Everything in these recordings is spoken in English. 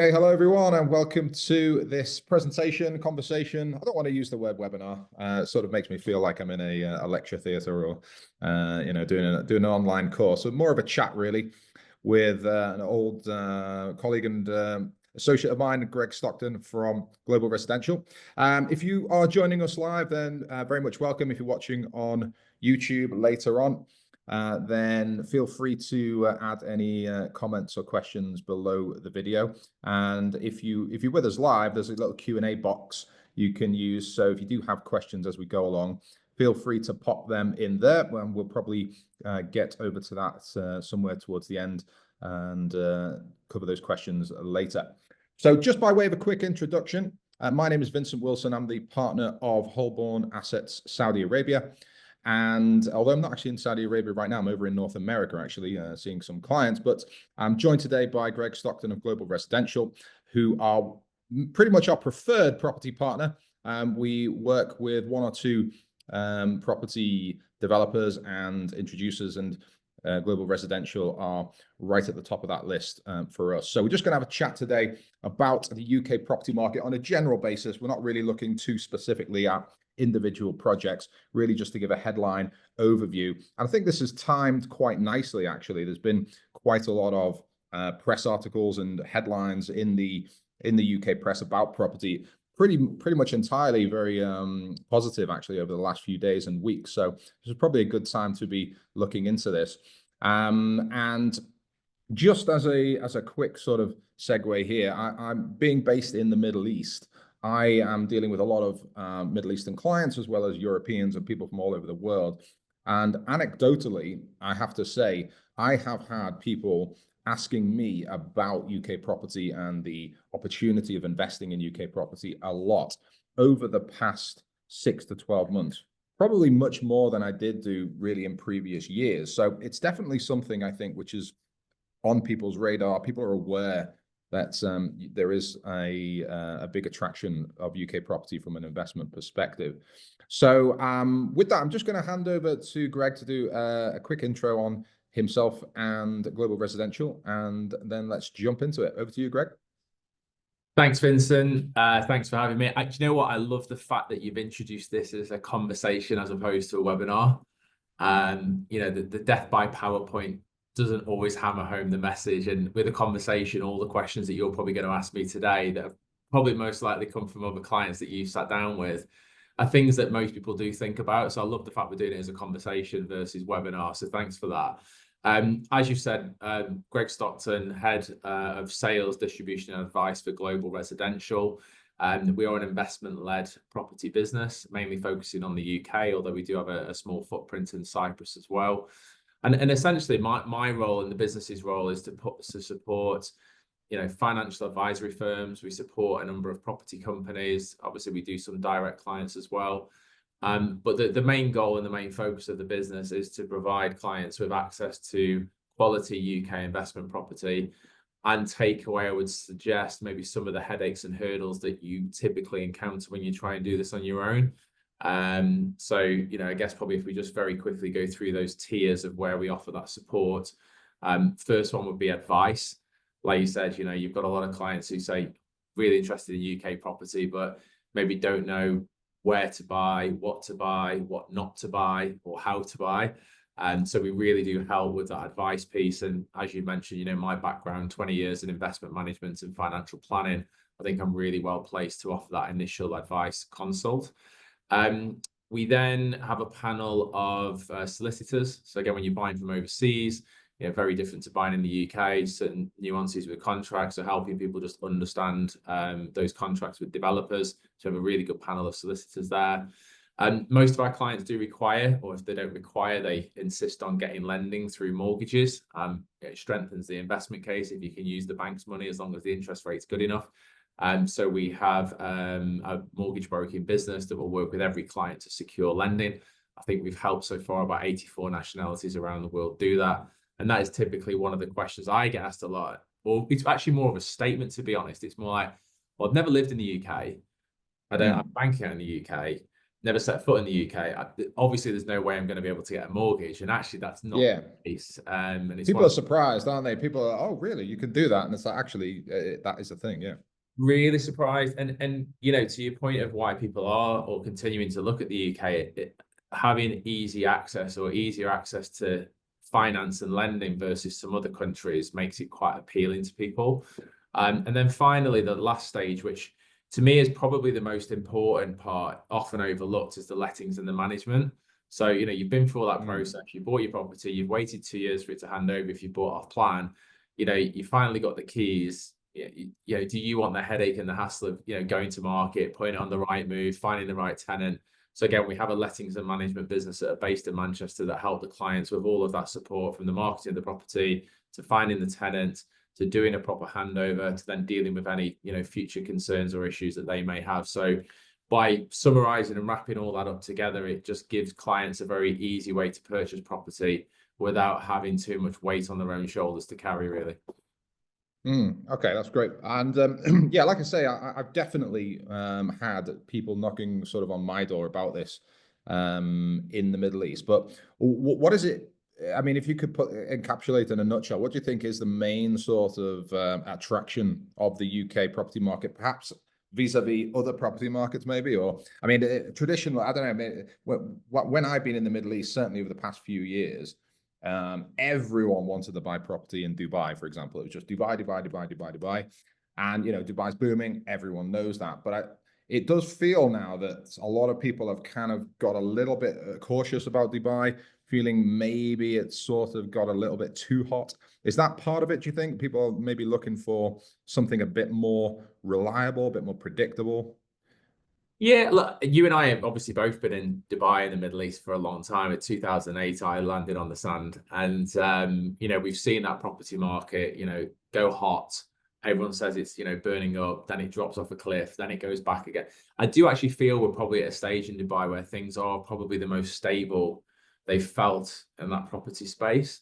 Okay, hello everyone, and welcome to this conversation. I don't want to use the word webinar. It sort of makes me feel like I'm in a lecture theatre or, doing an online course. So more of a chat really with an old colleague and associate of mine, Greg Stockton from Global Residential. If you are joining us live, then very much welcome. If you're watching on YouTube later on, then feel free to add any comments or questions below the video. And if you're with us live, there's a little Q&A box you can use. So if you do have questions as we go along, feel free to pop them in there, and we'll probably get over to that somewhere towards the end and cover those questions later. So just by way of a quick introduction, my name is Vincent Wilson. I'm the partner of Holborn Assets Saudi Arabia. And although I'm not actually in Saudi Arabia right now, I'm over in North America, actually, seeing some clients. But I'm joined today by Greg Stockton of Global Residential, who are pretty much our preferred property partner. We work with one or two property developers and introducers, and Global Residential are right at the top of that list for us. So we're just going to have a chat today about the UK property market on a general basis. We're not really looking too specifically at individual projects, really just to give a headline overview. And I think this is timed quite nicely, actually. There's been quite a lot of press articles and headlines in the UK press about property, pretty much entirely very positive, actually, over the last few days and weeks. So this is probably a good time to be looking into this. And just as a quick sort of segue here, I'm being based in the Middle East. I am dealing with a lot of Middle Eastern clients as well as Europeans and people from all over the world. And anecdotally, I have to say, I have had people asking me about UK property and the opportunity of investing in UK property a lot over the past 6 to 12 months, probably much more than I did do really in previous years. So it's definitely something, I think, which is on people's radar. People are aware that there is a big attraction of UK property from an investment perspective. So with that, I'm just going to hand over to Greg to do a quick intro on himself and Global Residential, and then let's jump into it. Over to you, Greg. Thanks, Vincent. Thanks for having me. Do you know what? I love the fact that you've introduced this as a conversation as opposed to a webinar. The death by PowerPoint doesn't always hammer home the message, and with a conversation, all the questions that you're probably going to ask me today that have probably most likely come from other clients that you've sat down with are things that most people do think about. So I love the fact we're doing it as a conversation versus webinar. So thanks for that. As you said, Greg Stockton, head of sales, distribution and advice for Global Residential. We are an investment-led property business, mainly focusing on the UK, although we do have a small footprint in Cyprus as well. And essentially, my role and the business's role is to support, financial advisory firms. We support a number of property companies. Obviously, we do some direct clients as well. But the main goal and the main focus of the business is to provide clients with access to quality UK investment property and take away, I would suggest, maybe some of the headaches and hurdles that you typically encounter when you try and do this on your own. So I guess probably if we just very quickly go through those tiers of where we offer that support. First one would be advice. Like you said, you've got a lot of clients who say really interested in UK property, but maybe don't know where to buy, what not to buy, or how to buy. And so we really do help with that advice piece. And as you mentioned, my background, 20 years in investment management and financial planning, I think I'm really well placed to offer that initial advice consult. We then have a panel of solicitors. So again, when you're buying from overseas, very different to buying in the UK, certain nuances with contracts, so helping people just understand those contracts with developers. So we have a really good panel of solicitors there. And most of our clients do require, or if they don't require, they insist on getting lending through mortgages. It strengthens the investment case if you can use the bank's money as long as the interest rate's good enough. So we have a mortgage broking business that will work with every client to secure lending. I think we've helped so far about 84 nationalities around the world do that. And that is typically one of the questions I get asked a lot. Well, it's actually more of a statement, to be honest. It's more like, well, I've never lived in the UK. I don't have banking in the UK. never set foot in the UK. Obviously, there's no way I'm going to be able to get a mortgage, and actually, that's not Yeah. the case. And it's People one are of surprised, aren't they? People are, oh, really? You can do that? And it's like, actually, that is a thing. Yeah. really surprised. And you know, to your point of why people are or continuing to look at the UK, having easy access or easier access to finance and lending versus some other countries makes it quite appealing to people. And then finally, the last stage, which to me is probably the most important part, often overlooked, is the lettings and the management. So, you know, you've been through all that process, you bought your property, you've waited 2 years for it to hand over if you bought off plan, you know, you finally got the keys. You know, do you want the headache and the hassle of, you know, going to market, putting it on the right move, finding the right tenant? So again, we have a lettings and management business that are based in Manchester that help the clients with all of that support, from the marketing of the property to finding the tenant, to doing a proper handover, to then dealing with any, you know, future concerns or issues that they may have. So by summarizing and wrapping all that up together, it just gives clients a very easy way to purchase property without having too much weight on their own shoulders to carry, really. Okay, that's great. And yeah, like I say, I've definitely had people knocking sort of on my door about this in the Middle East. But what is it? I mean, if you could encapsulate in a nutshell, what do you think is the main sort of attraction of the UK property market, perhaps vis-a-vis other property markets, maybe? Or, I mean, traditional, I don't know, when I've been in the Middle East, certainly over the past few years, everyone wanted to buy property in Dubai, for example. It was just Dubai, Dubai, Dubai, Dubai, Dubai. And, you know, Dubai's booming. Everyone knows that. But it does feel now that a lot of people have kind of got a little bit cautious about Dubai, feeling maybe it's sort of got a little bit too hot. Is that part of it, do you think? People are maybe looking for something a bit more reliable, a bit more predictable? Yeah, look, you and I have obviously both been in Dubai in the Middle East for a long time. In 2008, I landed on the sand, and you know, we've seen that property market, you know, go hot. Everyone says it's, you know, burning up, then it drops off a cliff, then it goes back again. I do actually feel we're probably at a stage in Dubai where things are probably the most stable they've felt in that property space.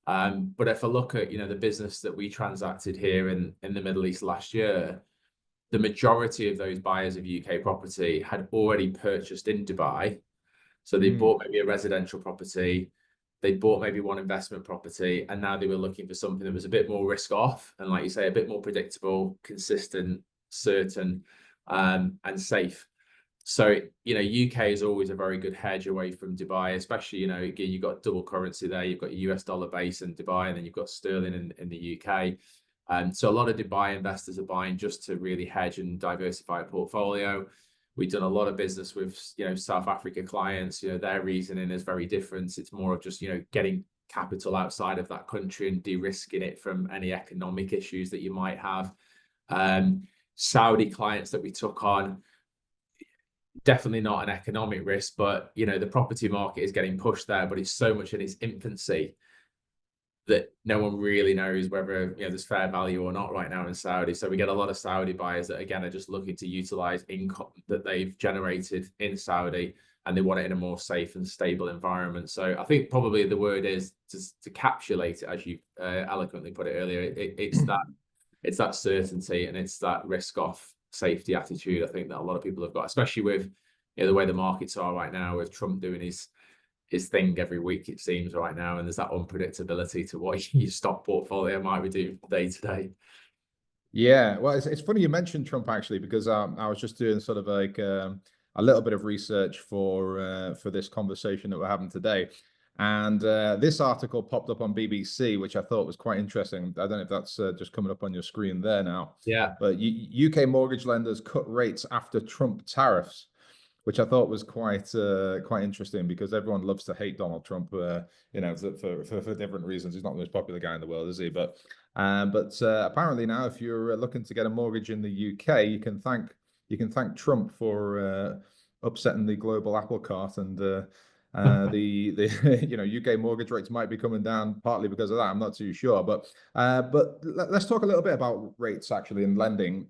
But if I look at, you know, the business that we transacted here in the Middle East last year, the majority of those buyers of UK property had already purchased in Dubai. So they bought maybe a residential property, they bought maybe one investment property, and now they were looking for something that was a bit more risk off. And like you say, a bit more predictable, consistent, certain, and safe. So, you know, UK is always a very good hedge away from Dubai, especially, you know, again, you've got double currency there. You've got US dollar base in Dubai, and then you've got sterling in the UK. So a lot of Dubai investors are buying just to really hedge and diversify a portfolio. We've done a lot of business with, you know, South Africa clients. You know, their reasoning is very different. It's more of just, you know, getting capital outside of that country and de-risking it from any economic issues that you might have. Saudi clients that we took on, definitely not an economic risk, but, you know, the property market is getting pushed there, but it's so much in its infancy that no one really knows whether, you know, there's fair value or not right now in Saudi. So we get a lot of Saudi buyers that, again, are just looking to utilize income that they've generated in Saudi, and they want it in a more safe and stable environment. So I think probably the word is to capsulate it, as you eloquently put it earlier. It's that certainty, and it's that risk off safety attitude, I think, that a lot of people have got, especially with, you know, the way the markets are right now, with Trump doing his thing every week, it seems, right now, and there's that unpredictability to what your stock portfolio might be doing day to day. Yeah, well, it's funny you mentioned Trump, actually, because I was just doing sort of like a little bit of research for this conversation that we're having today, and this article popped up on BBC, which I thought was quite interesting. I don't know if that's just coming up on your screen there now. Yeah. But UK mortgage lenders cut rates after Trump tariffs, which I thought was quite interesting, because everyone loves to hate Donald Trump, you know, for different reasons. He's not the most popular guy in the world, is he? But apparently now, if you're looking to get a mortgage in the UK, you can thank Trump for upsetting the global apple cart, and the you know, UK mortgage rates might be coming down partly because of that. I'm not too sure, but let's talk a little bit about rates, actually, and lending.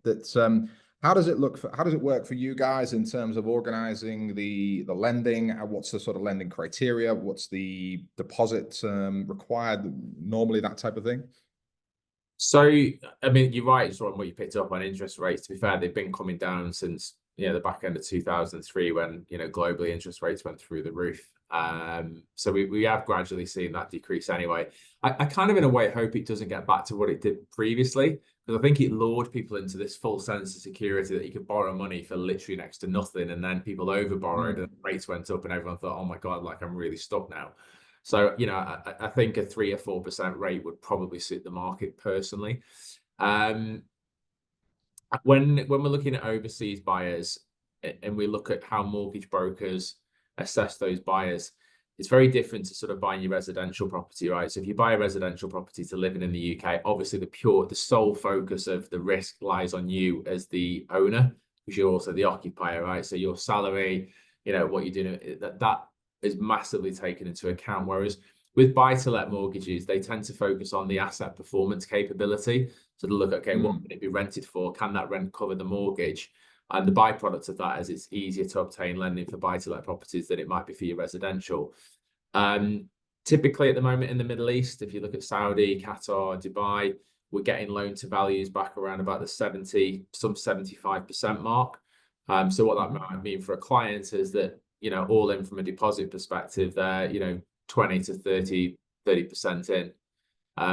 How does it work for you guys in terms of organizing the lending? What's the sort of lending criteria? What's the deposit required normally, that type of thing? So, I mean, you're right, sort of what you picked up on interest rates. To be fair, they've been coming down since the back end of 2003 when, globally interest rates went through the roof. So we have gradually seen that decrease anyway. I kind of, in a way, hope it doesn't get back to what it did previously, because I think it lured people into this false sense of security that you could borrow money for literally next to nothing, and then people over borrowed and rates went up and everyone thought, oh my God, like I'm really stuck now. So, I think a 3 or 4% rate would probably suit the market personally. When we're looking at overseas buyers and we look at how mortgage brokers assess those buyers, it's very different to sort of buying your residential property, right? So if you buy a residential property to live in the UK, obviously the sole focus of the risk lies on you as the owner, because you're also the occupier, right? So your salary, what you're doing, that is massively taken into account. Whereas with buy-to-let mortgages, they tend to focus on the asset performance capability. So to look, okay, what can it be rented for? Can that rent cover the mortgage? And the byproduct of that is it's easier to obtain lending for buy-to-let properties than it might be for your residential. Typically at the moment in the Middle East, if you look at Saudi, Qatar, Dubai, we're getting loan to values back around about the 75% mark. So what that might mean for a client is that, all in from a deposit perspective, they're, 20 to 30% in,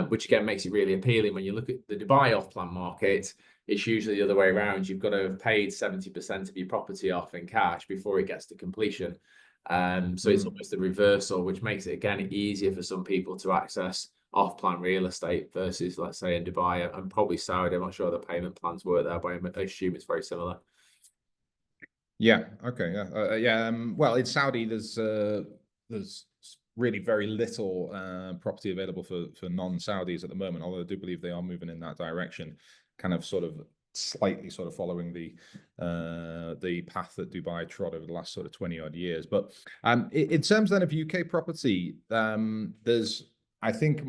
which again makes it really appealing. When you look at the Dubai off-plan market, it's usually the other way around. You've got to have paid 70% of your property off in cash before it gets to completion. So it's almost the reversal, which makes it again easier for some people to access off-plan real estate versus, let's say, in Dubai and probably Saudi. I'm not sure the payment plans work there, but I assume it's very similar. Yeah. Okay. Yeah. Well, in Saudi, there's really very little property available for non-Saudis at the moment. Although I do believe they are moving in that direction, kind of sort of slightly sort of following the path that Dubai trod over the last sort of 20 odd years. But in terms then of UK property, I think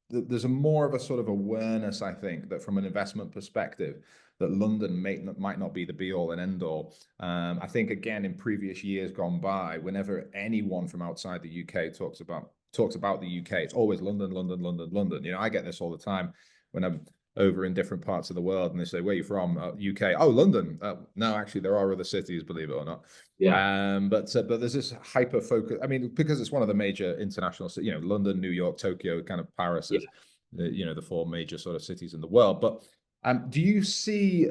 there's a more of a sort of awareness, I think, that from an investment perspective, that London might not be the be all and end all. I think, again, in previous years gone by, whenever anyone from outside the UK talks about the UK, it's always London, London, London, London. I get this all the time when I'm over in different parts of the world and they say, where are you from? UK. Oh, London. No, actually, there are other cities, believe it or not. Yeah. But there's this hyper focus. I mean, because it's one of the major international cities, London, New York, Tokyo, kind of Paris is, the four major sort of cities in the world. But do you see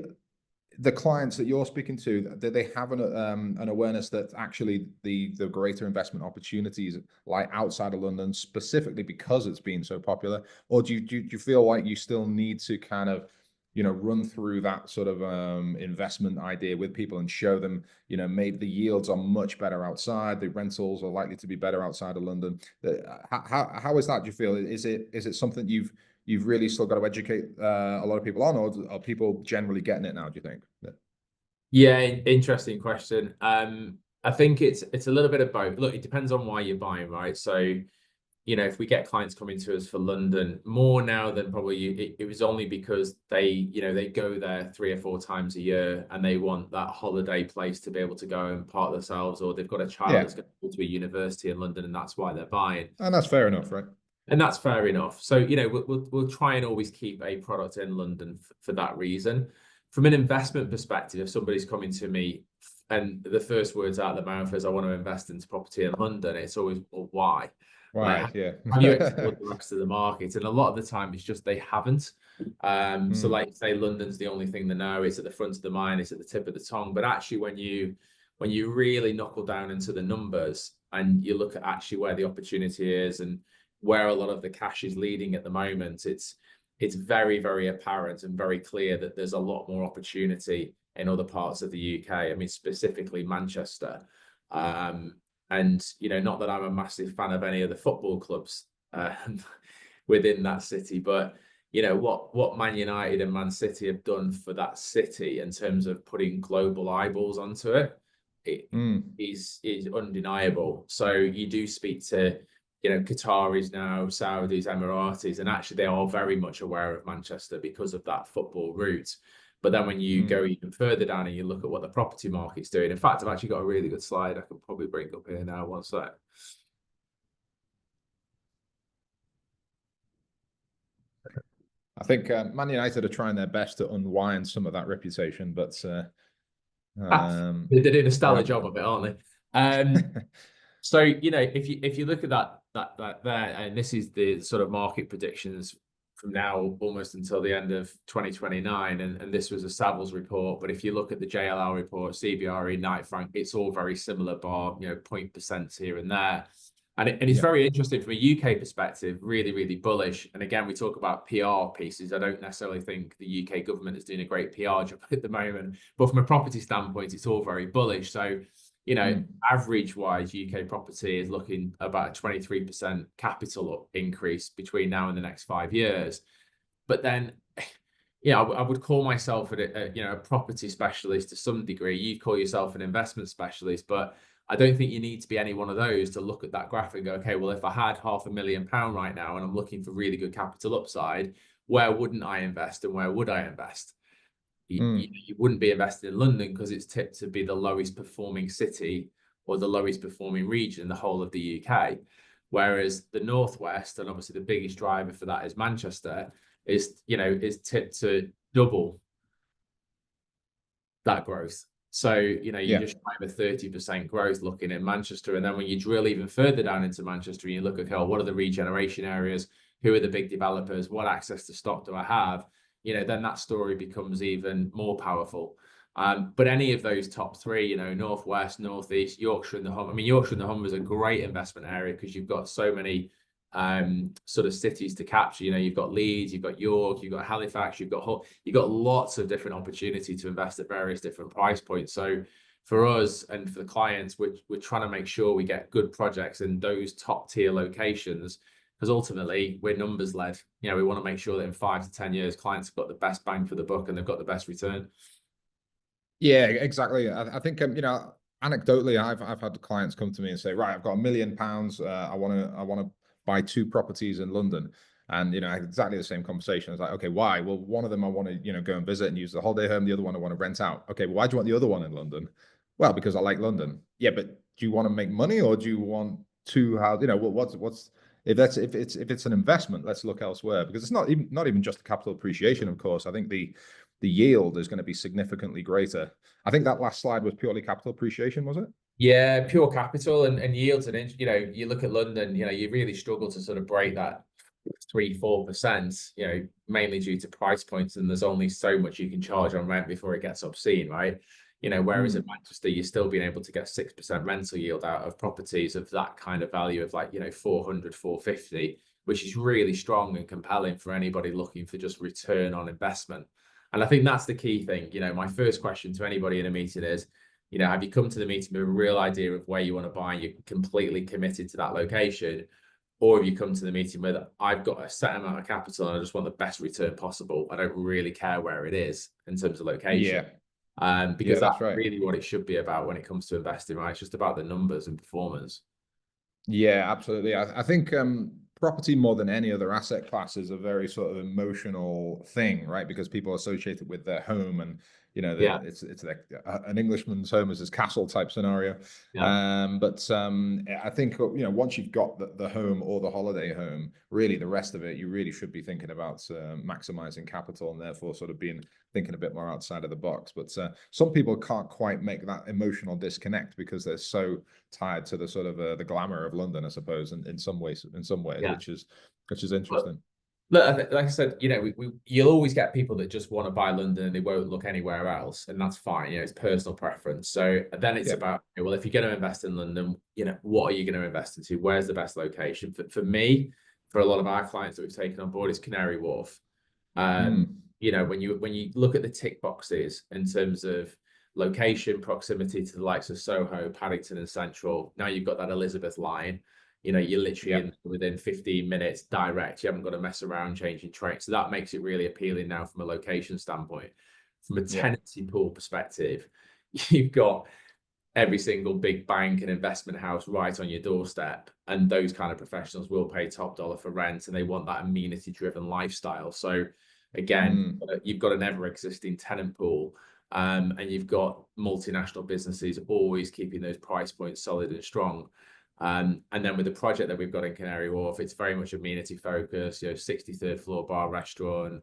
the clients that you're speaking to, that they have an awareness that actually the greater investment opportunities lie outside of London, specifically because it's been so popular? Or do you feel like you still need to kind of run through that sort of investment idea with people and show them, maybe the yields are much better outside, the rentals are likely to be better outside of London? How is that, do you feel? Is it something you've really still got to educate a lot of people on, or are people generally getting it now, do you think? Yeah, interesting question. I think it's a little bit of both. Look, it depends on why you're buying, right? So, if we get clients coming to us for London more now than probably it was only because they go there 3 or 4 times a year and they want that holiday place to be able to go and park themselves, or they've got a child that's going to go to a university in London and that's why they're buying. And that's fair enough, right? And that's fair enough. So, we'll try and always keep a product in London for that reason. From an investment perspective, if somebody's coming to me and the first words out of the mouth is, I want to invest into property in London, it's always, well, why? Right, Like, yeah. have you explored the rest of the market? And a lot of the time, it's just they haven't. So, like, say London's the only thing they know. It's at the front of the mind. It's at the tip of the tongue. But actually, when you really knuckle down into the numbers and you look at actually where the opportunity is and where a lot of the cash is leading at the moment, it's very, very apparent and very clear that there's a lot more opportunity in other parts of the UK. I mean, specifically Manchester. And, not that I'm a massive fan of any of the football clubs within that city, but, what Man United and Man City have done for that city in terms of putting global eyeballs onto it, is undeniable. So you do speak to, Qataris now, Saudis, Emiratis, and actually they are very much aware of Manchester because of that football route. But then when you go even further down and you look at what the property market's doing, in fact, I've actually got a really good slide I could probably bring up here now. One sec. I think Man United are trying their best to unwind some of that reputation, but They're doing a stellar Yeah. job of it, aren't they? So, if you look at that there, and this is the sort of market predictions from now almost until the end of 2029, and this was a Savills report, but if you look at the JLL report, CBRE, Knight Frank, it's all very similar, bar, 0.% here and there. And it's Yeah. very interesting from a UK perspective, really, really bullish. And again, we talk about PR pieces. I don't necessarily think the UK government is doing a great PR job at the moment, but from a property standpoint, it's all very bullish. So, average wise, UK property is looking about a 23% capital increase between now and the next 5 years. But then, I would call myself a property specialist to some degree. You'd call yourself an investment specialist, but I don't think you need to be any one of those to look at that graph and go, okay, well, if I had £500,000 right now and I'm looking for really good capital upside, where wouldn't I invest and where would I invest? You wouldn't be invested in London because it's tipped to be the lowest performing city or the lowest performing region in the whole of the UK. Whereas the Northwest, and obviously the biggest driver for that is Manchester, is tipped to double that growth. So, you just have a 30% growth looking at Manchester. And then when you drill even further down into Manchester and you look at, okay, well, what are the regeneration areas? Who are the big developers? What access to stock do I have? Then that story becomes even more powerful. But any of those top three, Northwest, Northeast, Yorkshire and the Humber. I mean, Yorkshire and the Humber is a great investment area because you've got so many sort of cities to capture. You've got Leeds, you've got York, you've got Halifax, you've got lots of different opportunity to invest at various different price points. So for us and for the clients, we're trying to make sure we get good projects in those top tier locations, because ultimately we're numbers led. We want to make sure that in 5 to 10 years, clients have got the best bang for the buck and they've got the best return. Yeah, exactly. I think anecdotally, I've had clients come to me and say, right, I've got £1 million. I want to buy 2 properties in London. And, exactly the same conversation. I was like, okay, why? Well, one of them I want to, go and visit and use the holiday home. The other one I want to rent out. Okay, well, why do you want the other one in London? Well, because I like London. Yeah, but do you want to make money or do you want to have, what's if it's an investment, let's look elsewhere, because it's not even just the capital appreciation, of course. I think the yield is going to be significantly greater. I think that last slide was purely capital appreciation, was it? Yeah, pure capital and yields. And, you look at London, you really struggle to sort of break that 3-4%, mainly due to price points. And there's only so much you can charge on rent before it gets obscene, right? Whereas in Manchester, you're still being able to get 6% rental yield out of properties of that kind of value of 400, 450, which is really strong and compelling for anybody looking for just return on investment. And I think that's the key thing. My first question to anybody in a meeting is, have you come to the meeting with a real idea of where you want to buy and you're completely committed to that location? Or have you come to the meeting with, I've got a set amount of capital and I just want the best return possible. I don't really care where it is in terms of location. Because that's right. really what it should be about when it comes to investing, right? It's just about the numbers and performance. Yeah, absolutely. I think property, more than any other asset class, is a very sort of emotional thing, right? Because people associate it with their home, and it's like an Englishman's home is his castle type scenario. But I think once you've got the home or the holiday home, really the rest of it, you really should be thinking about maximizing capital and therefore sort of thinking a bit more outside of the box. But some people can't quite make that emotional disconnect because they're so tied to the sort of the glamour of London, I suppose, in some ways, which is interesting. Look, like I said, you'll always get people that just want to buy London and they won't look anywhere else, and that's fine. It's personal preference. So then it's about, well, if you're going to invest in London, what are you going to invest into? Where's the best location? For me, for a lot of our clients that we've taken on board, is Canary Wharf. When you look at the tick boxes in terms of location, proximity to the likes of Soho, Paddington, and Central, now you've got that Elizabeth line. You're literally within 15 minutes direct. You haven't got to mess around changing trains. So that makes it really appealing now from a location standpoint. From a tenancy pool perspective, you've got every single big bank and investment house right on your doorstep. And those kind of professionals will pay top dollar for rent, and they want that amenity-driven lifestyle. So again, you've got an ever-existing tenant pool. And you've got multinational businesses always keeping those price points solid and strong. And then with the project that we've got in Canary Wharf, it's very much amenity focused, 63rd floor bar, restaurant,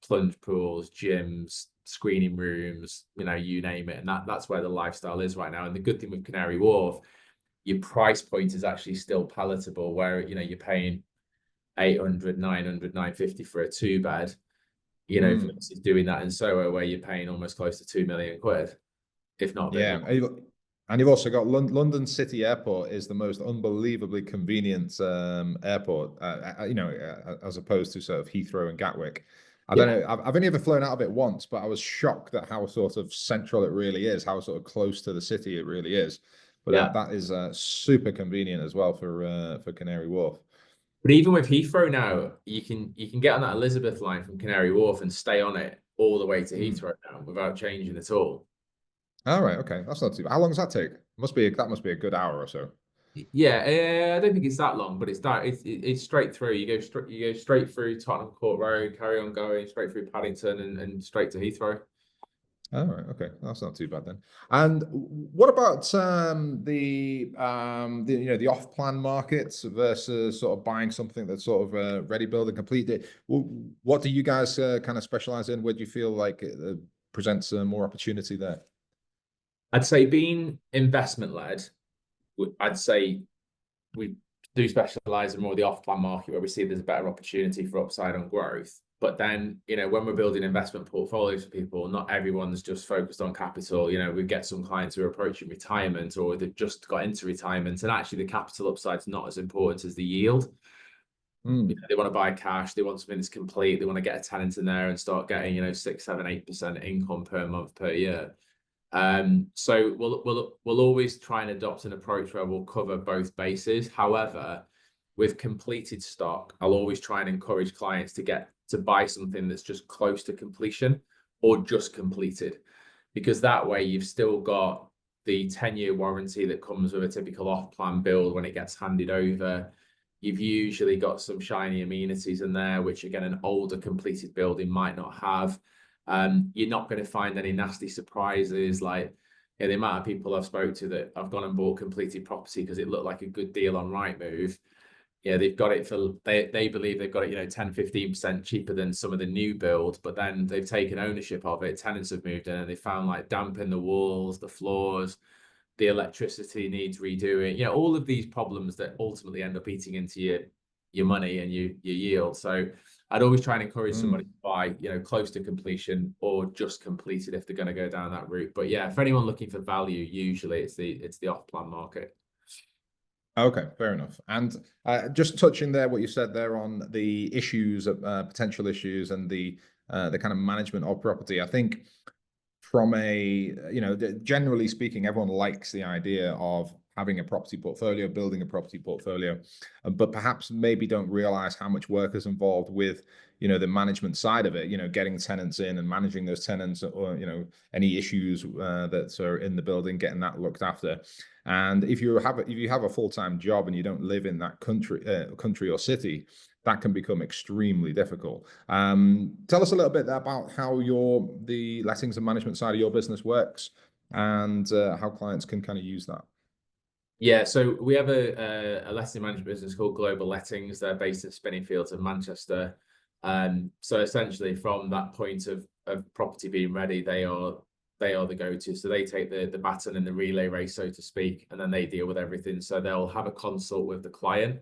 plunge pools, gyms, screening rooms, you know, you name it. And that's where the lifestyle is right now. And the good thing with Canary Wharf, your price point is actually still palatable, where, you know, you're paying 800, 900, 950 for a 2-bed, you know, versus doing that in Soho where you're paying almost close to 2 million quid, if not a bit Yeah. more. And you've also got London City Airport is the most unbelievably convenient airport, you know, as opposed to sort of Heathrow and Gatwick. I don't know. I've only ever flown out of it once, but I was shocked at how sort of central it really is, how sort of close to the city it really is. But Yeah. that is super convenient as well for Canary Wharf. But even with Heathrow now, you can get on that Elizabeth line from Canary Wharf and stay on it all the way to Heathrow now without changing at all. All right, okay, that's not too bad. How long does that take? That must be a good hour or so. Yeah, I don't think it's that long, but it's straight through. You go straight through Tottenham Court Road, carry on going straight through Paddington and straight to Heathrow. All right, okay, that's not too bad then. And what about the you know, the off-plan markets versus sort of buying something that's sort of ready, build, and complete? What do you guys kind of specialize in? Where do you feel like it presents more opportunity there? I'd say being investment led, I'd say we do specialize in more the off-plan market where we see there's a better opportunity for upside on growth. But then, you know, when we're building investment portfolios for people, not everyone's just focused on capital. You know, we get some clients who are approaching retirement or they've just got into retirement, and actually the capital upside is not as important as the yield. You know, they want to buy cash, they want something that's complete, they want to get a tenant in there and start getting, you know, 6, 7, 8% income per month per year. So we'll always try and adopt an approach where we'll cover both bases. However, with completed stock, I'll always try and encourage clients to buy something that's just close to completion or just completed, because that way you've still got the 10-year warranty that comes with a typical off-plan build when it gets handed over. You've usually got some shiny amenities in there, which again, an older completed building might not have. You're not going to find any nasty surprises, like, the amount of people I've spoke to that I've gone and bought completed property because it looked like a good deal on Rightmove. Yeah, they've got it for, they believe they've got it, you know, 10, 15% cheaper than some of the new build, but then they've taken ownership of it. Tenants have moved in and they found like damp in the walls, the floors, the electricity needs redoing, you know, all of these problems that ultimately end up eating into your money and your yield. So I'd always try and encourage somebody to buy, you know, close to completion or just completed if they're going to go down that route. But yeah, for anyone looking for value, usually it's the off-plan market. Okay, fair enough. And just touching there, what you said there on the issues, potential issues, and the kind of management of property. I think from a, you know, generally speaking, everyone likes the idea of having a property portfolio, building a property portfolio, but perhaps maybe don't realize how much work is involved with, you know, the management side of it, you know, getting tenants in and managing those tenants, or, you know, any issues that are in the building, getting that looked after. And if you have a full-time job and you don't live in that country or city, that can become extremely difficult. Tell us a little bit about how the lettings and management side of your business works, and how clients can kind of use that. Yeah, so we have a letting management business called Global Lettings. They're based in Spinningfields in Manchester. So essentially from that point of property being ready, they are the go-to. So they take the baton in the relay race, so to speak, and then they deal with everything. So they'll have a consult with the client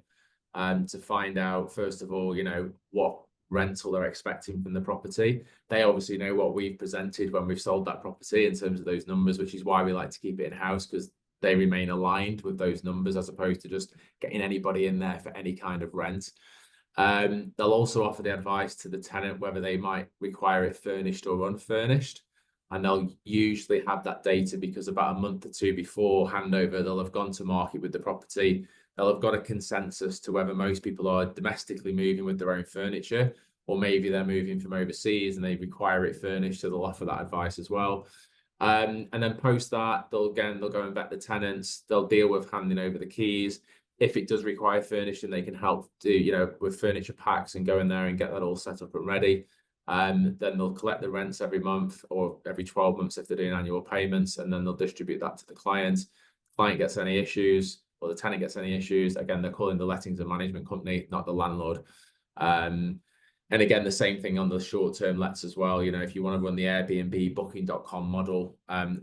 to find out, first of all, you know, what rental they're expecting from the property. They obviously know what we've presented when we've sold that property in terms of those numbers, which is why we like to keep it in-house, because they remain aligned with those numbers as opposed to just getting anybody in there for any kind of rent. They'll also offer the advice to the tenant whether they might require it furnished or unfurnished. And they'll usually have that data because about a month or two before handover, they'll have gone to market with the property. They'll have got a consensus to whether most people are domestically moving with their own furniture, or maybe they're moving from overseas and they require it furnished. So they'll offer that advice as well. And then post that, they'll go and vet the tenants. They'll deal with handing over the keys. If it does require furnishing, they can help do, you know, with furniture packs and go in there and get that all set up and ready. Then they'll collect the rents every month or every 12 months if they're doing annual payments, and then they'll distribute that to the client. The client gets any issues or the tenant gets any issues, again, they're calling the lettings and management company, not the landlord. And again, the same thing on the short-term lets as well. You know, if you want to run the Airbnb, Booking.com model,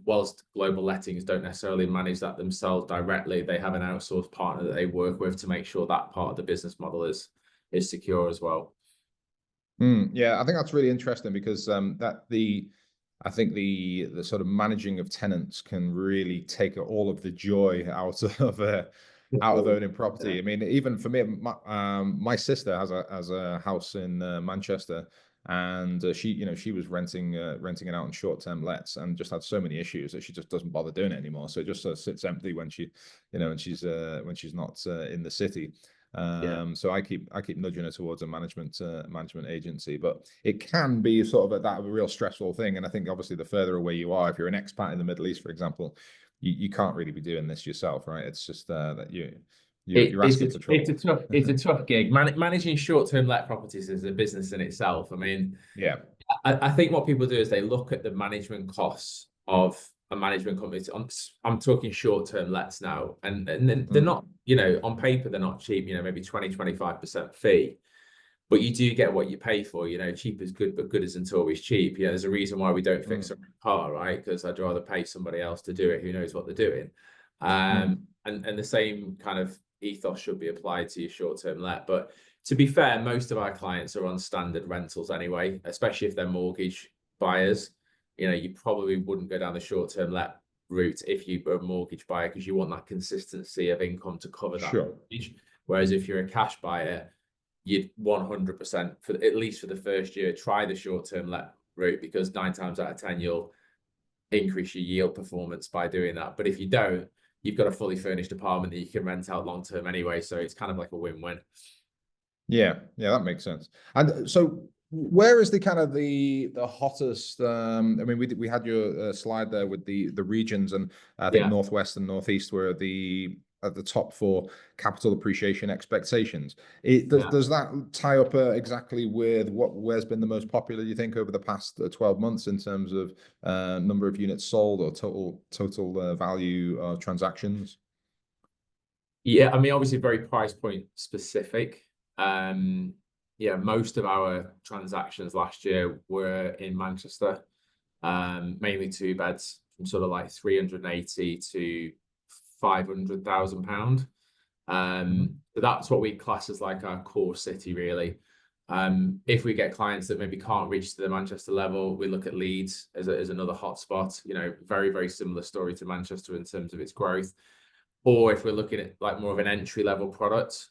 whilst Global Lettings don't necessarily manage that themselves directly, they have an outsourced partner that they work with to make sure that part of the business model is secure as well. Yeah, I think that's really interesting because I think the sort of managing of tenants can really take all of the joy out of owning property. I mean, even for me, my sister has a house in Manchester, and she was renting it out on short-term lets, and just had so many issues that she just doesn't bother doing it anymore. So it just sits empty when when she's not in the city. So I keep nudging her towards a management agency, but it can be sort of a real stressful thing. And I think obviously the further away you are, if you're an expat in the Middle East, for example, you can't really be doing this yourself, right? It's just that you're asking for trouble. It's a tough gig. Managing short-term let properties is a business in itself. I mean, Yeah. I think what people do is they look at the management costs of a management company. I'm talking short-term lets now, and they're not, you know, on paper they're not cheap. You know, maybe 20-25% fee, but you do get what you pay for. You know, cheap is good, but good isn't always cheap. Yeah, there's a reason why we don't fix a car, right? Because I'd rather pay somebody else to do it who knows what they're doing. And the same kind of ethos should be applied to your short-term let. But to be fair, most of our clients are on standard rentals anyway, especially if they're mortgage buyers. You know, you probably wouldn't go down the short-term let route if you were a mortgage buyer, because you want that consistency of income to cover that mortgage. Whereas if you're a cash buyer, you'd 100% for at least for the first year try the short-term let route, because 9 times out of 10 you'll increase your yield performance by doing that. But if you don't, you've got a fully furnished apartment that you can rent out long term anyway, so it's kind of like a win-win. Yeah, that makes sense. And so where is the kind of the hottest I mean, we had your slide there with the regions, and I think Northwest and Northeast were at the top for capital appreciation expectations. Does that tie up exactly with where's been the most popular, you think, over the past 12 months in terms of number of units sold or total value of transactions? Yeah, I mean, obviously very price point specific. Yeah, most of our transactions last year were in Manchester, mainly 2 beds from sort of like 380 to £500,000. So that's what we class as like our core city, really. If we get clients that maybe can't reach to the Manchester level, we look at Leeds as another hotspot. You know, very, very similar story to Manchester in terms of its growth. Or if we're looking at like more of an entry level product,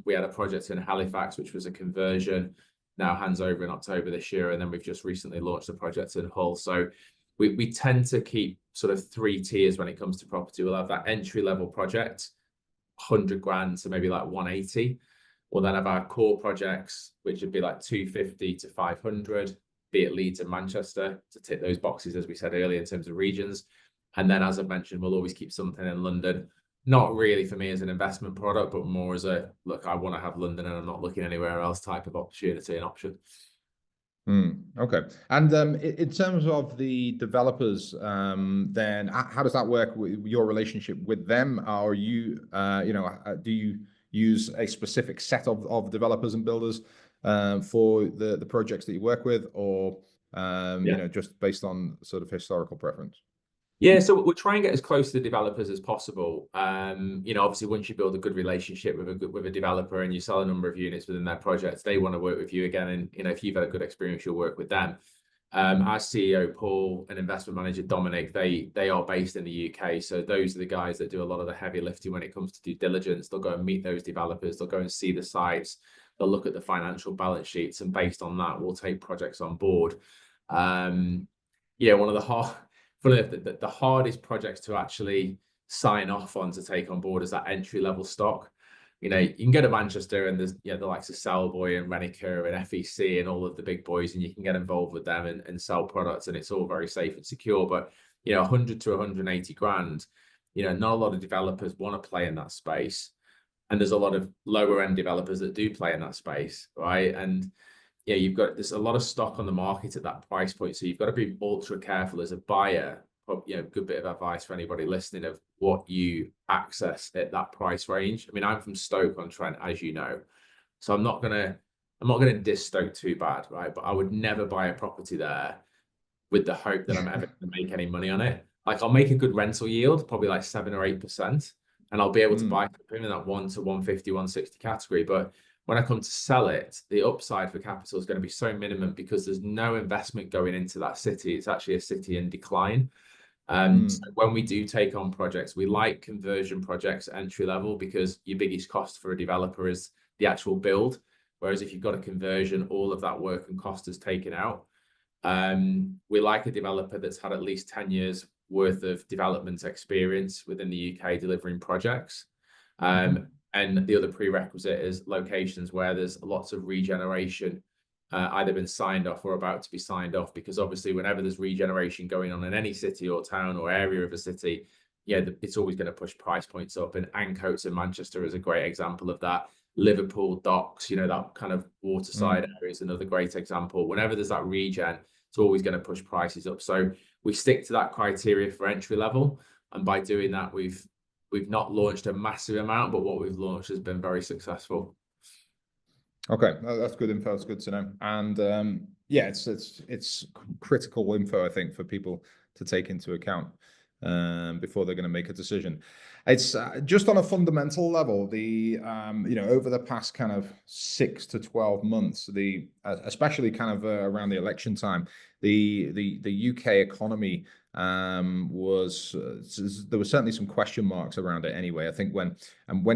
we had a project in Halifax, which was a conversion, now hands over in October this year. And then we've just recently launched a project in Hull. So we tend to keep sort of 3 tiers when it comes to property. We'll have that entry level project, 100 grand to maybe like 180. We'll then have our core projects, which would be like 250 to 500, be it Leeds and Manchester, to tick those boxes, as we said earlier, in terms of regions. And then, as I mentioned, we'll always keep something in London. Not really for me as an investment product, but more as a, look, I want to have London and I'm not looking anywhere else type of opportunity and option. Okay. And in terms of the developers, then how does that work with your relationship with them? Are you, do you use a specific set of developers and builders for the projects that you work with, or just based on sort of historical preference? Yeah, so we'll try and get as close to the developers as possible. Obviously, once you build a good relationship with a developer and you sell a number of units within their projects, they want to work with you again. And if you've had a good experience, you'll work with them. Our CEO Paul and investment manager Dominic, they are based in the UK, so those are the guys that do a lot of the heavy lifting when it comes to due diligence. They'll go and meet those developers. They'll go and see the sites. They'll look at the financial balance sheets, and based on that, we'll take projects on board. One of the hardest projects to actually sign off on to take on board is that entry level stock. You can go to Manchester and there's the likes of Cellboy and Reniker and FEC and all of the big boys, and you can get involved with them and sell products, and it's all very safe and secure. But 100 to 180 grand, not a lot of developers want to play in that space, and there's a lot of lower end developers that do play in that space, right? And there's a lot of stock on the market at that price point. So you've got to be ultra careful as a buyer. Good bit of advice for anybody listening of what you access at that price range. I mean, I'm from Stoke-on-Trent, as you know, so I'm not going to I'm not going to diss Stoke too bad, right? But I would never buy a property there with the hope that I'm ever going to make any money on it. Like I'll make a good rental yield, probably like 7 or 8%, and I'll be able to buy something in that 1 to 150, 160 category. But when I come to sell it, the upside for capital is going to be so minimum because there's no investment going into that city. It's actually a city in decline. So when we do take on projects, we like conversion projects at entry level because your biggest cost for a developer is the actual build. Whereas if you've got a conversion, all of that work and cost is taken out. We like a developer that's had at least 10 years worth of development experience within the UK delivering projects. And the other prerequisite is locations where there's lots of regeneration, either been signed off or about to be signed off, because obviously whenever there's regeneration going on in any city or town or area of a city, yeah, it's always going to push price points up. And Ancoats in Manchester is a great example of that. Liverpool docks, that kind of waterside area is another great example. Whenever there's that regen, it's always going to push prices up. So we stick to that criteria for entry level. And by doing that, we've not launched a massive amount, but what we've launched has been very successful. Okay, that's good info. It's good to know. And yeah, it's critical info, I think, for people to take into account before they're going to make a decision. It's just on a fundamental level. Over the past kind of 6 to 12 months, especially kind of around the election time, the UK economy was there were certainly some question marks around it anyway. I think when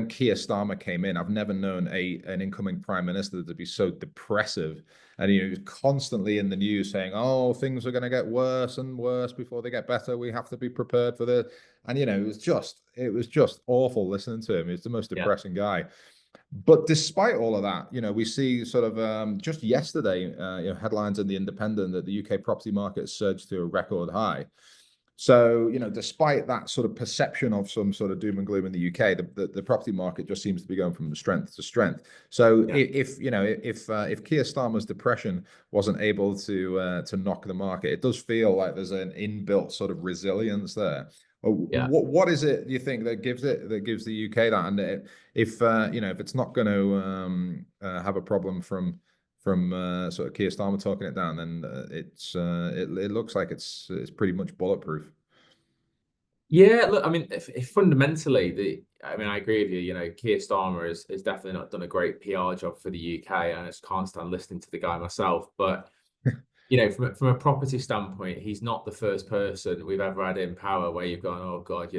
Keir Starmer came in, I've never known an incoming prime minister to be so depressive, and he was constantly in the news saying, "Oh, things are going to get worse and worse before they get better. We have to be prepared for this." And it was just awful listening to him. He's the most depressing guy. But despite all of that, we see sort of just yesterday, headlines in the Independent that the UK property market surged to a record high. So, despite that sort of perception of some sort of doom and gloom in the UK, the property market just seems to be going from strength to strength. So, if Keir Starmer's depression wasn't able to knock the market, it does feel like there's an inbuilt sort of resilience there. What is it you think that gives the UK that? And if it's not going to have a problem from sort of Keir Starmer talking it down, then it looks like it's pretty much bulletproof. Yeah, look, I mean, if fundamentally, I agree with you. Keir Starmer has definitely not done a great PR job for the UK, and I just can't stand listening to the guy myself. But from a property standpoint, he's not the first person we've ever had in power where you've gone, oh God,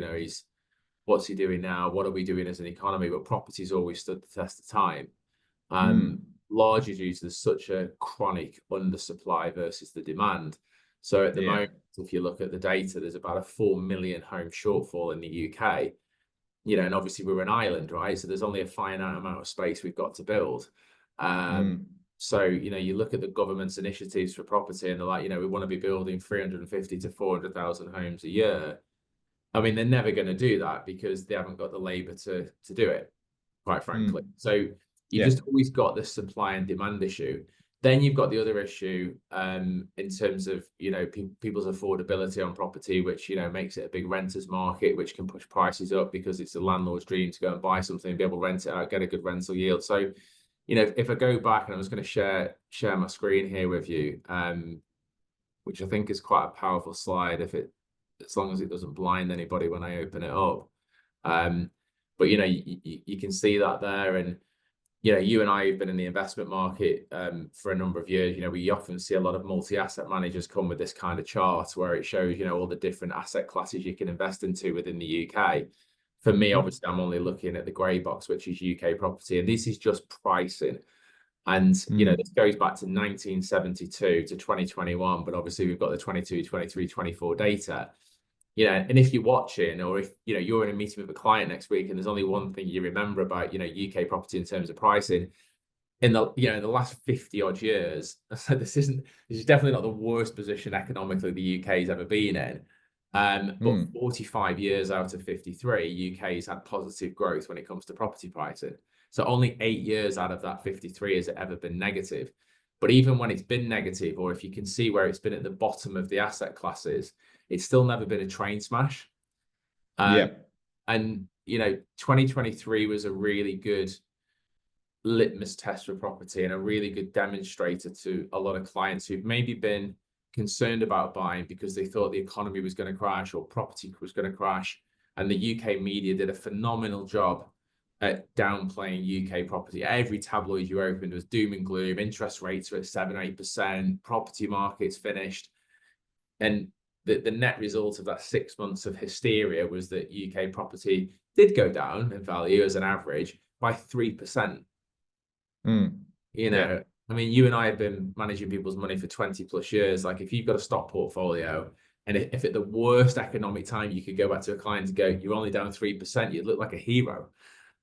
what's he doing now? What are we doing as an economy? But property's always stood the test of time. Largely due to there's such a chronic undersupply versus the demand. So at the moment, if you look at the data, there's about a 4 million home shortfall in the UK. And obviously we're an island, right? So there's only a finite amount of space we've got to build. So, you look at the government's initiatives for property and they're like, we want to be building 350 to 400,000 homes a year. I mean, they're never going to do that because they haven't got the labor to do it, quite frankly. So you've just always got this supply and demand issue. Then you've got the other issue in terms of, people's affordability on property, which, makes it a big renters market, which can push prices up because it's a landlord's dream to go and buy something and be able to rent it out, get a good rental yield. So, if I go back, and I was going to share my screen here with you, which I think is quite a powerful slide as long as it doesn't blind anybody when I open it up. But you can see that there, and you and I have been in the investment market for a number of years. We often see a lot of multi-asset managers come with this kind of chart where it shows all the different asset classes you can invest into within the UK. For me, obviously, I'm only looking at the grey box, which is UK property, and this is just pricing. And this goes back to 1972 to 2021, but obviously we've got the 22, 23, 24 data. And if you're watching, or if you're in a meeting with a client next week and there's only one thing you remember about UK property in terms of pricing, in the the last 50 odd years, so this is definitely not the worst position economically the UK's ever been in. But 45 years out of 53, UK's had positive growth when it comes to property pricing. So only 8 years out of that 53 has it ever been negative. But even when it's been negative, or if you can see where it's been at the bottom of the asset classes, it's still never been a train smash. And 2023 was a really good litmus test for property and a really good demonstrator to a lot of clients who've maybe been concerned about buying because they thought the economy was going to crash or property was going to crash. And the UK media did a phenomenal job at downplaying UK property. Every tabloid you opened was doom and gloom. Interest rates are at 7-8%. Property markets finished. And the net result of that 6 months of hysteria was that UK property did go down in value as an average by 3%. You know, Yeah. I mean, you and I have been managing people's money for 20 plus years. Like, if you've got a stock portfolio, and if at the worst economic time you could go back to a client and go, you're only down 3%, you'd look like a hero.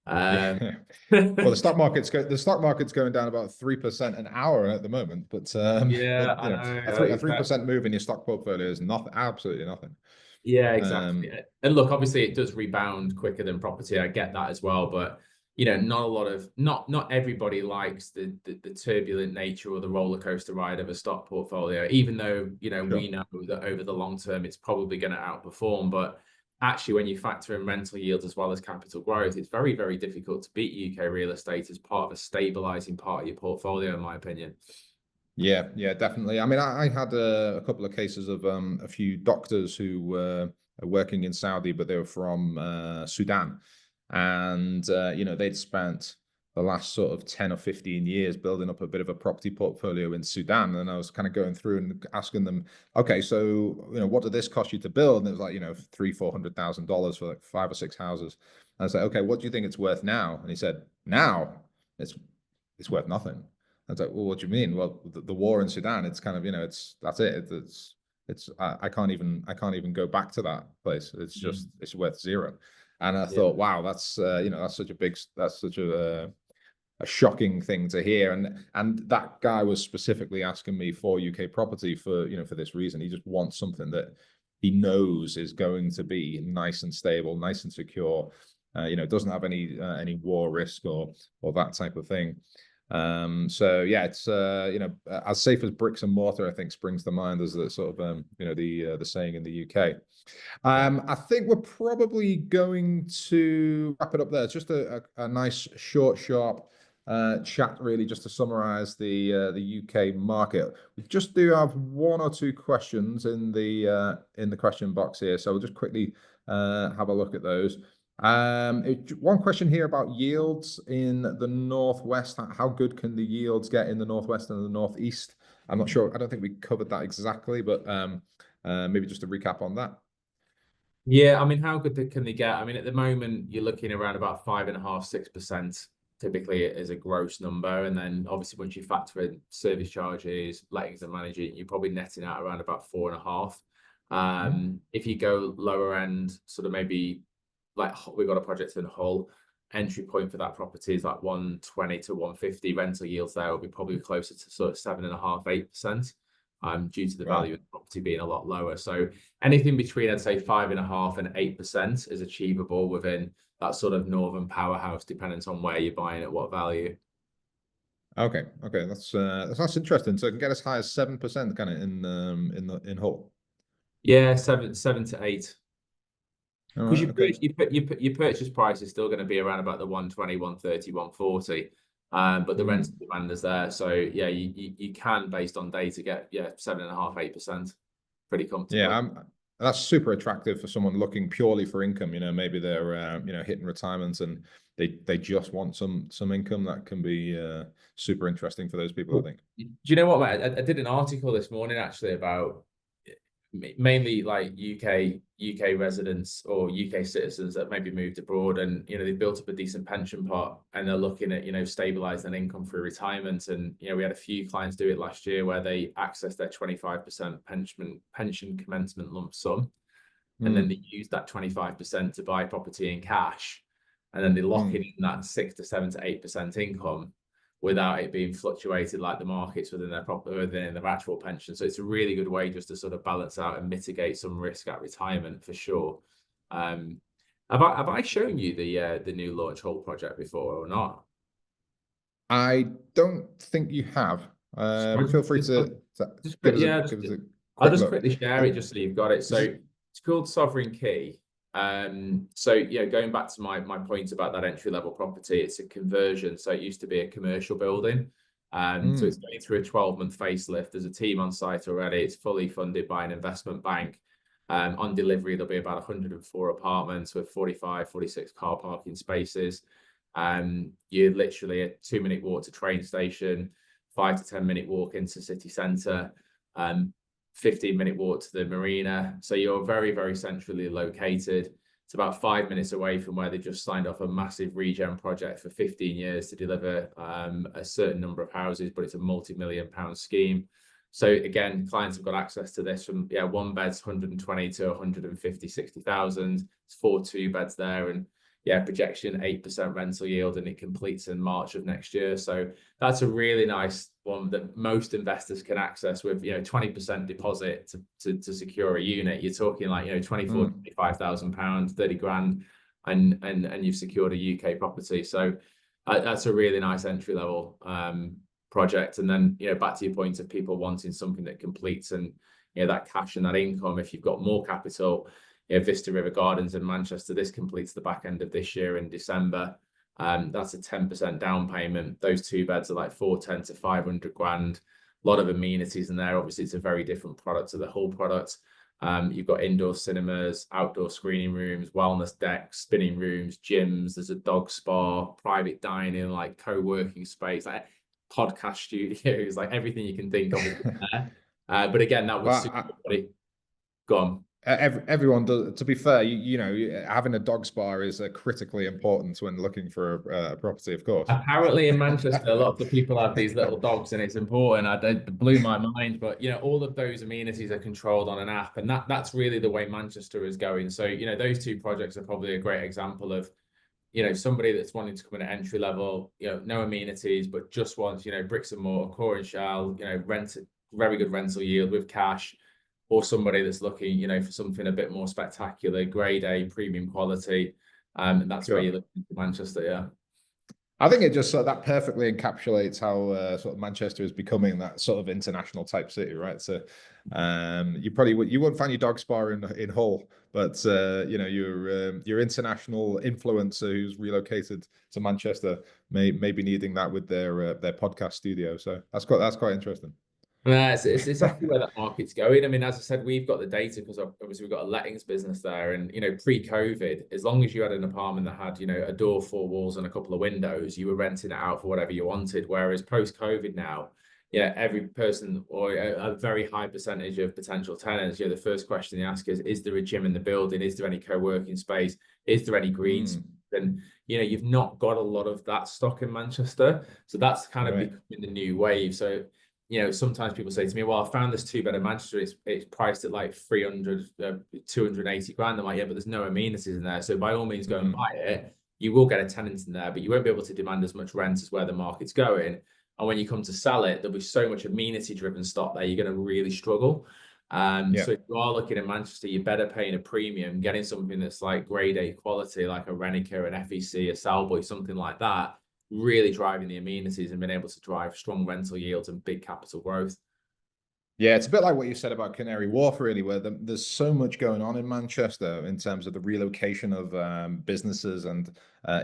Yeah. Well, the stock market's going down about 3% an hour at the moment, but Yeah, but I you know, know. a 3% move in your stock portfolio is nothing, absolutely nothing. Yeah, exactly. And look, obviously it does rebound quicker than property. I get that as well, but you know, not everybody likes the turbulent nature or the roller coaster ride of a stock portfolio, even though, you know, Sure. we know that over the long term it's probably going to outperform. But actually, when you factor in rental yields as well as capital growth, it's very, very difficult to beat UK real estate as part of a stabilizing part of your portfolio, in my opinion. Yeah, definitely. I mean, I had a couple of cases of a few doctors who were working in Saudi, but they were from Sudan, and you know, they'd spent the last sort of 10 or 15 years building up a bit of a property portfolio in Sudan. And I was kind of going through and asking them, okay, so you know, what did this cost you to build? And it was like, you know, $300,000-400,000 for like 5 or 6 houses. And I was like, okay, what do you think it's worth now? And he said, now it's worth nothing. I was like, well, what do you mean? Well, the war in Sudan, it's kind of, you know, that's it. I can't even go back to that place. It's just, it's worth zero. And I thought, wow, that's, you know, that's such a shocking thing to hear. And that guy was specifically asking me for UK property for, you know, for this reason. He just wants something that he knows is going to be nice and stable, nice and secure. You know, doesn't have any war risk or that type of thing. So yeah, it's you know, as safe as bricks and mortar, I think springs to mind as the sort of you know, the saying in the UK. I think we're probably going to wrap it up there. It's just a nice short, sharp chat, really, just to summarize the UK market. We just do have one or two questions in the question box here, so we'll just quickly have a look at those. One question here about yields in the Northwest. How good can the yields get in the Northwest and the Northeast? I'm not sure. I don't think we covered that exactly, but maybe just a recap on that. Yeah, I mean, how good can they get? I mean, at the moment, you're looking around about 5.5-6%, typically as a gross number. And then obviously, once you factor in service charges, lettings and managing, you're probably netting out around about 4.5. If you go lower end, sort of maybe like we've got a project in Hull, entry point for that property is like 120 to 150. Rental yields there will be probably closer to sort of 7.5-8%. Due to the value of the property being a lot lower. So anything between, I'd say, 5.5% and 8% is achievable within that sort of northern powerhouse, depending on where you're buying at what value. Okay, that's interesting. So it can get as high as 7% kind of in Hull. Yeah, 7 to 8. All Because right, okay. your purchase price is still going to be around about the 120, 130, 140. But the rental demand is there. So yeah, you can, based on data, get 7.5-8%. Pretty comfortable. Yeah, that's super attractive for someone looking purely for income. You know, maybe they're you know, hitting retirement and they just want some income. That can be super interesting for those people, I think. Do you know what, mate? I did an article this morning actually about mainly like UK residents or UK citizens that maybe moved abroad, and you know, they built up a decent pension pot and they're looking at, you know, stabilizing income through retirement. And you know, we had a few clients do it last year where they accessed their 25% pension commencement lump sum, and then they use that 25% to buy property in cash, and then they lock in that 6 to 7 to 8% income without it being fluctuated like the markets within their actual pension. So it's a really good way just to sort of balance out and mitigate some risk at retirement for sure. Have I shown you the new Launch Hull project before or not? I don't think you have. Feel free to give us a I'll quick just look. quickly share it just so you've got it. So it's called Sovereign Key. So going back to my point about that entry level property, it's a conversion. So it used to be a commercial building. So it's going through a 12-month facelift. There's a team on site already. It's fully funded by an investment bank. On delivery, there'll be about 104 apartments with 45, 46 car parking spaces. You're literally a 2-minute walk to train station, 5 to 10-minute walk into city centre, 15-minute walk to the marina. So you're very, very centrally located. It's about 5 minutes away from where they just signed off a massive regen project for 15 years to deliver a certain number of houses, but it's a multi-million-pound scheme. So again, clients have got access to this from one bed's 120 to 150, 60,000. It's 4 2-beds there, and projection 8% rental yield, and it completes in March of next year. So that's a really nice one that most investors can access with 20% deposit to secure a unit. You're talking like 24,000 to £25,000, 30 grand, and you've secured a UK property. So that's a really nice entry level project. And then back to your point of people wanting something that completes and that cash and that income. If you've got more capital, Vista River Gardens in Manchester, this completes the back end of this year in December. That's a 10% down payment. Those 2 beds are like 410 to 500 grand. A lot of amenities in there. Obviously, it's a very different product to the whole product. You've got indoor cinemas, outdoor screening rooms, wellness decks, spinning rooms, gyms. There's a dog spa, private dining, like co-working space, like podcast studios, like everything you can think of is there. But again, that would suit everybody. Go on. Everyone does. To be fair, having a dog spa is critically important when looking for a property, of course. Apparently in Manchester, a lot of the people have these little dogs, and it's important. It blew my mind, but all of those amenities are controlled on an app, and that's really the way Manchester is going. So those 2 projects are probably a great example of somebody that's wanting to come in at entry level, no amenities, but just wants bricks and mortar, core and shell, rent, very good rental yield with cash. Or somebody that's looking, for something a bit more spectacular, grade A, premium quality, and that's where you're looking for Manchester. Yeah, I think it just that perfectly encapsulates how sort of Manchester is becoming that sort of international type city, right? So you wouldn't find your dog spa in Hull, but your international influencer who's relocated to Manchester may be needing that with their podcast studio. So that's quite interesting. It's exactly where that market's going. I mean, as I said, we've got the data because obviously we've got a lettings business there, and pre-COVID, as long as you had an apartment that had a door, 4 walls, and a couple of windows, you were renting it out for whatever you wanted. Whereas post-COVID now, every person or a very high percentage of potential tenants, the first question they ask is there a gym in the building? Is there any co-working space? Is there any greens? And you've not got a lot of that stock in Manchester, so that's kind of becoming the new wave. So sometimes people say to me, well, I found this 2-bed in Manchester. It's priced at like 300, 280 grand. I'm like, yeah, but there's no amenities in there. So by all means, go and buy it. You will get a tenant in there, but you won't be able to demand as much rent as where the market's going. And when you come to sell it, there'll be so much amenity-driven stock there, you're going to really struggle. So if you are looking at Manchester, you're better paying a premium, getting something that's like grade A quality, like a Renica, an FEC, a Salboy, something like that, really driving the amenities and being able to drive strong rental yields and big capital growth. Yeah, it's a bit like what you said about Canary Wharf, really, where there's so much going on in Manchester in terms of the relocation of businesses and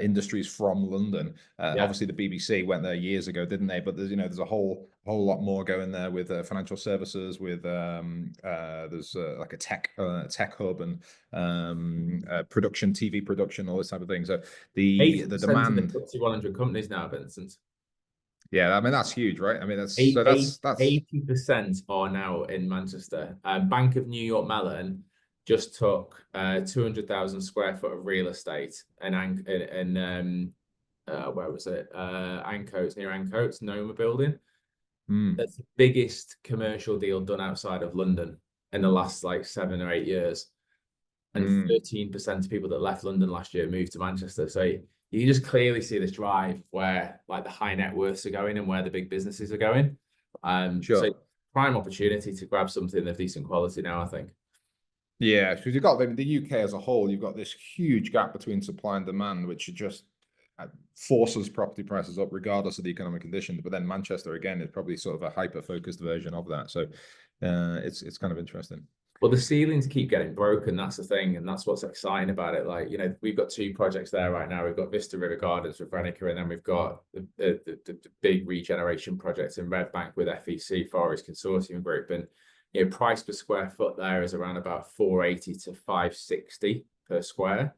industries from London. Obviously, the BBC went there years ago, didn't they? But there's a whole lot more going there with financial services, with there's like a tech hub and production, TV production, all this type of thing. So the demand. Of the FTSE 100 companies now, Vincent. Yeah, I mean that's huge, right? I mean that's 80% are now in Manchester. Bank of New York Mellon just took 200,000 square foot of real estate in where was it? Ancoats, near Ancoats, Noma building. That's the biggest commercial deal done outside of London in the last like 7 or 8 years. And 13% of people that left London last year moved to Manchester. So you can just clearly see this drive where like the high net worths are going and where the big businesses are going. So prime opportunity to grab something of decent quality now, I think. Yeah, because you've got the UK as a whole, you've got this huge gap between supply and demand, which just forces property prices up regardless of the economic conditions. But then Manchester, again, is probably sort of a hyper-focused version of that. So it's kind of interesting. Well, the ceilings keep getting broken. That's the thing, and that's what's exciting about it. Like, you know, we've got 2 projects there right now. We've got Vista River Gardens with Renica, and then we've got the big regeneration project in Red Bank with FEC Forest Consortium Group. And you know, price per square foot there is around about 480 to 560 per square.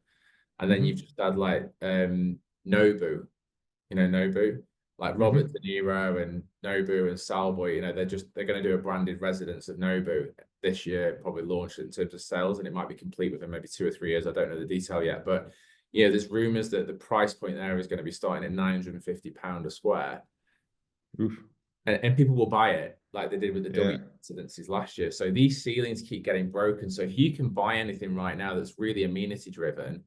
And then you've just had like Nobu, you know, Nobu, like Robert De Niro and Nobu and Salboy, you know, they're going to do a branded residence of Nobu this year, probably launch it in terms of sales, and it might be complete within maybe 2 or 3 years. I don't know the detail yet, but yeah, there's rumors that the price point there is going to be starting at £950 a square. Oof. And people will buy it like they did with the Yeah. W residences last year. So these ceilings keep getting broken. So if you can buy anything right now that's really amenity driven,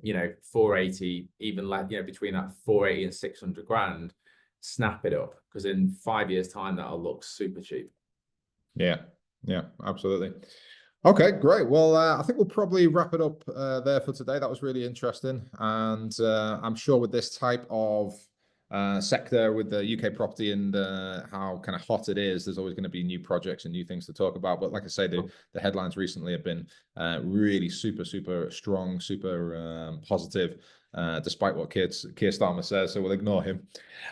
you know, 480, even like, you know, between that 480 and 600 grand, snap it up, because in 5 years time that'll look super cheap. Yeah, absolutely. Okay, great. Well, I think we'll probably wrap it up there for today. That was really interesting, and I'm sure with this type of sector, with the UK property and how kind of hot it is, there's always going to be new projects and new things to talk about. But like I say, the headlines recently have been really super strong, super positive, despite what Keir Starmer says. So we'll ignore him.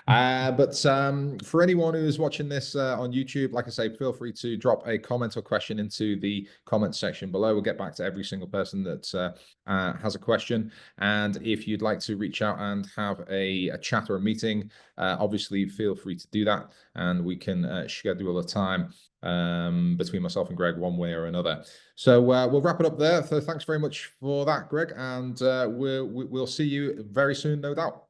But for anyone who's watching this on YouTube, like I say, feel free to drop a comment or question into the comment section below. We'll get back to every single person that has a question. And if you'd like to reach out and have a chat or a meeting, obviously feel free to do that, and we can schedule a time between myself and Greg one way or another. So we'll wrap it up there. So thanks very much for that, Greg, and we'll see you very soon, no doubt.